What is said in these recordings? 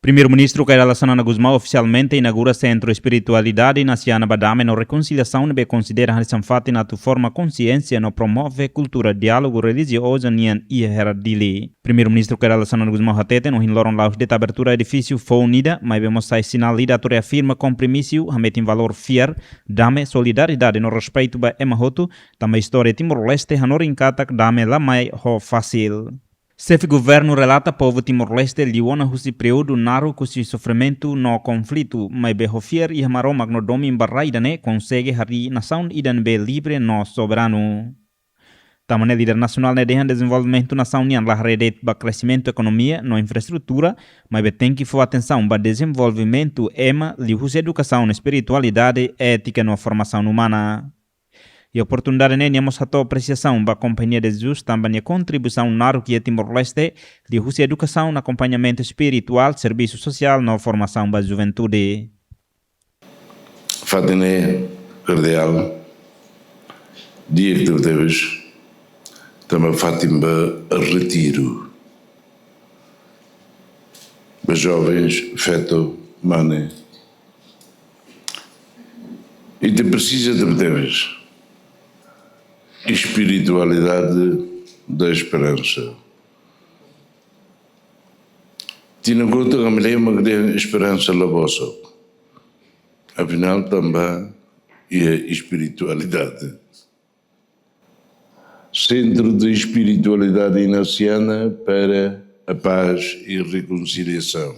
Primeiro-Ministro Kairala Sanana Guzmão oficialmente inaugura Centro Espiritualidade na Siana Badame no reconciliação e considera a Sanfati na forma consciência no promove cultura diálogo religioso nian e heradili. Primeiro-Ministro Kairala Sanana Guzmão hatete no hinloron laus de abertura edifício foi unida, mas vemos sai sinal lida a afirma compromisso a em valor fiar, dame solidariedade no respeito ba emahoto, também história Timor-Leste hanor inkatak dame la mai ho fácil. Chefe governo relata povo Timor-Leste liona husi período naro kusi sofrimento no conflito, mas behofier e maroma no domi barraidane consegue hari nação idan be livre no soberano. Tamane líder nacional ne dehan desenvolvimento nação nian la rede ba crescimento economia no infraestrutura, mas tem que for atenção ba desenvolvimento ema li husi educação, espiritualidade, ética no formação humana. E a oportunidade ne niamos hato apreciação da Companhia de Jesus também a contribuição naro que é Timor-Leste de husi educação no acompanhamento espiritual, serviço social na formação da juventude. Fatine Cardeal, dia que temos, também Fátima Retiro. Os jovens, feto, mane. E te precisa de teus. Espiritualidade da esperança. Tendo em conta que a mulher é uma grande esperança na vossa. Afinal, também é espiritualidade. Centro de espiritualidade inaciana para a paz e reconciliação.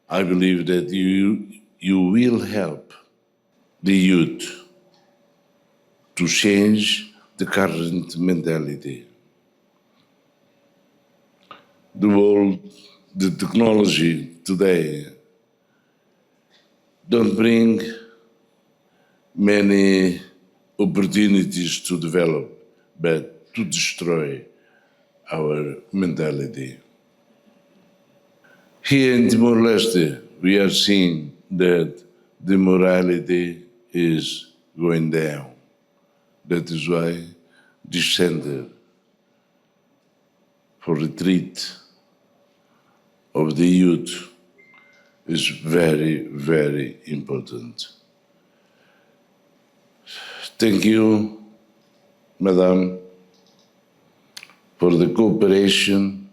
I believe that you will help the youth to change the current mentality. The world, the technology today don't bring many opportunities to develop, but to destroy our mentality. Here in Timor-Leste, we are seeing that the morality is going down. That is why this center for retreat of the youth is very, very important. Thank you, Madam, for the cooperation.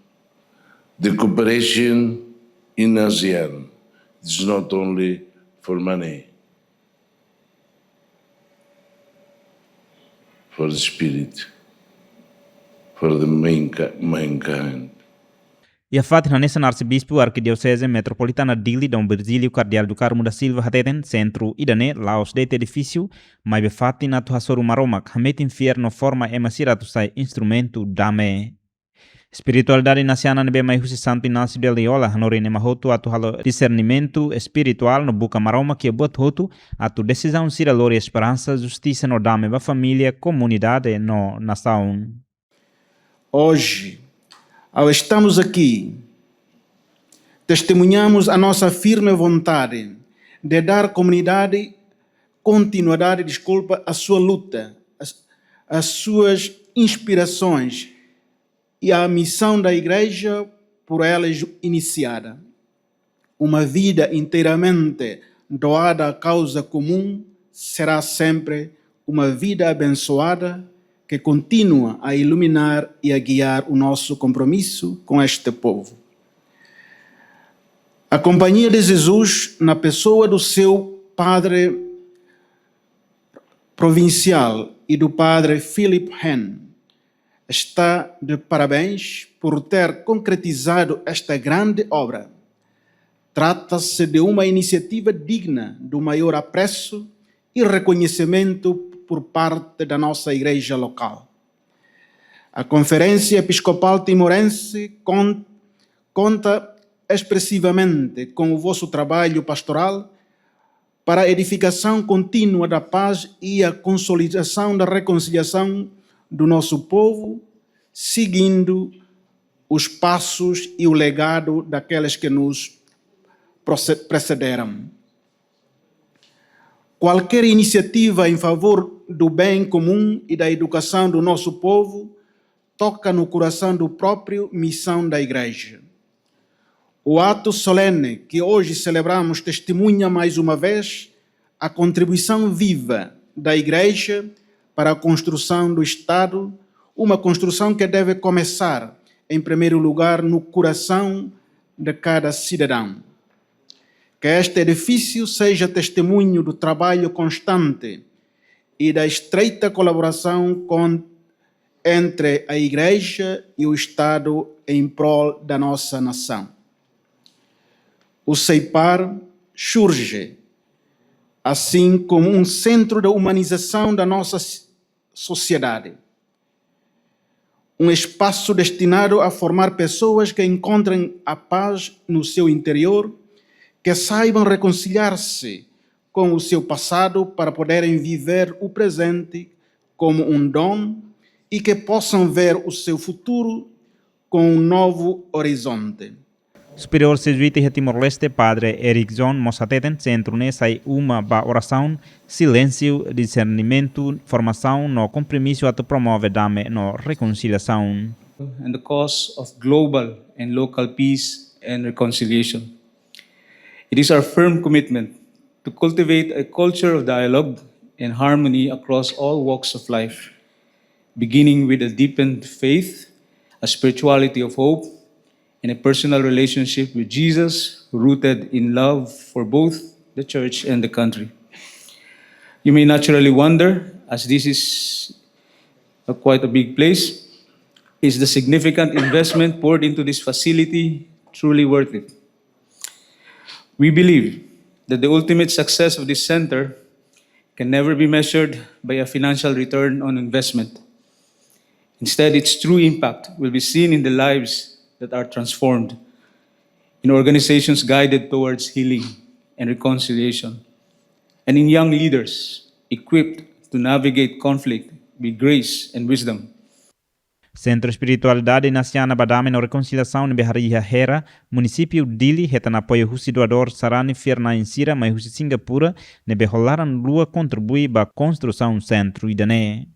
The cooperation in ASEAN is not only for money, for the spirit, for the mankind. E a Fátima nessa arcebispo arquidiocese metropolitana Dili Dom Virgílio Cardeal do Carmo da Silva hateten centro idane laos dete edifício, mas be Fátima tu hasoru maromak hamet inferno forma emasira tu sai instrumento dame. Espiritualidade naciana nebe mai husi Santo Inácio de Loyola hanorine mahotu atu halo discernimento espiritual no buca maroma que bot hotu atu decisão sira lori esperança justiça no dame ba família comunidade no nação. Hoje, ao estarmos aqui, testemunhamos a nossa firme vontade de dar à comunidade continuidade, à sua luta, às suas inspirações e à missão da Igreja por elas iniciada. Uma vida inteiramente doada à causa comum será sempre uma vida abençoada que continua a iluminar e a guiar o nosso compromisso com este povo. A Companhia de Jesus, na pessoa do seu padre provincial e do padre Philip Henn, está de parabéns por ter concretizado esta grande obra. Trata-se de uma iniciativa digna do maior apreço e reconhecimento por parte da nossa igreja local. A Conferência Episcopal Timorense conta expressivamente com o vosso trabalho pastoral para a edificação contínua da paz e a consolidação da reconciliação do nosso povo, seguindo os passos e o legado daqueles que nos precederam. Qualquer iniciativa em favor do bem comum e da educação do nosso povo toca no coração do próprio missão da Igreja. O ato solene que hoje celebramos testemunha mais uma vez a contribuição viva da Igreja para a construção do Estado, uma construção que deve começar, em primeiro lugar, no coração de cada cidadão. Que este edifício seja testemunho do trabalho constante e da estreita colaboração entre a Igreja e o Estado em prol da nossa nação. O CEIPAR surge, assim como um centro de humanização da nossa sociedade. Um espaço destinado a formar pessoas que encontrem a paz no seu interior, que saibam reconciliar-se com o seu passado para poderem viver o presente como um dom e que possam ver o seu futuro com um novo horizonte. Superior Jesuíta de Timor-Leste, Padre Eric John Mossateten, centro nessa uma oração, silêncio, discernimento, formação, no compromisso a promover dame no reconciliação. And the cause of global and local peace and reconciliation. It is our firm commitment to cultivate a culture of dialogue and harmony across all walks of life, beginning with a deepened faith, a spirituality of hope, and a personal relationship with Jesus rooted in love for both the church and the country. You may naturally wonder, as this is quite a big place, is the significant investment poured into this facility truly worth it? We believe that the ultimate success of this center can never be measured by a financial return on investment. Instead, its true impact will be seen in the lives that are transformed, in organizations guided towards healing and reconciliation, and in young leaders equipped to navigate conflict with grace and wisdom. Centro Espiritualidade Naciana Badame no Reconciliação de Berraria Hera, município Dili, reta na apoio Husi doador Sarani Fierna Insira, mas Husi Singapura, ne beholaran lua contribui para a construção centro idané.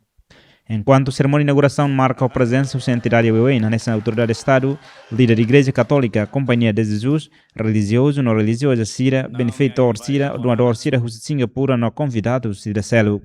Enquanto a cerimônia de inauguração marca a presença da entidade Ueina nessa autoridade de Estado, líder da Igreja Católica, Companhia de Jesus, religioso, não religioso, Sira, benefeitor Sira, doador Sira, Husi Singapura, no convidado Sira Celo.